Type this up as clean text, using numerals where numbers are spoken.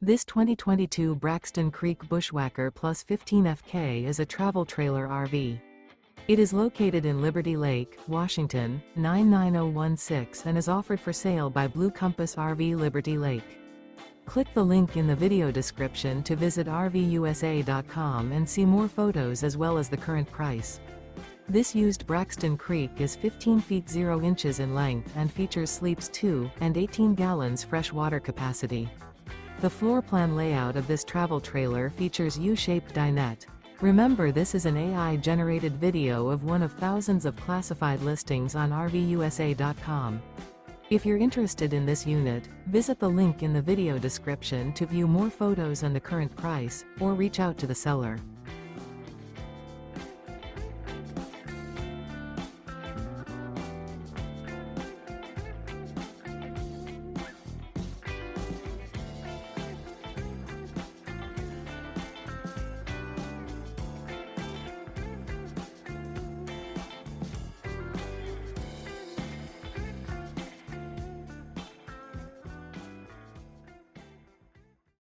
This 2022 Braxton Creek Bushwhacker Plus 15FK is a travel trailer RV. It is located in Liberty Lake, Washington, 99016 and is offered for sale by Blue Compass RV Liberty Lake. Click the link in the video description to visit RVUSA.com and see more photos as well as the current price. This used Braxton Creek is 15 feet 0 inches in length and features sleeps 2 and 18 gallons fresh water capacity. The floor plan layout of this travel trailer features U-Shaped Dinette. Remember, this is an AI-generated video of one of thousands of classified listings on RVUSA.com. If you're interested in this unit, visit the link in the video description to view more photos and the current price, or reach out to the seller.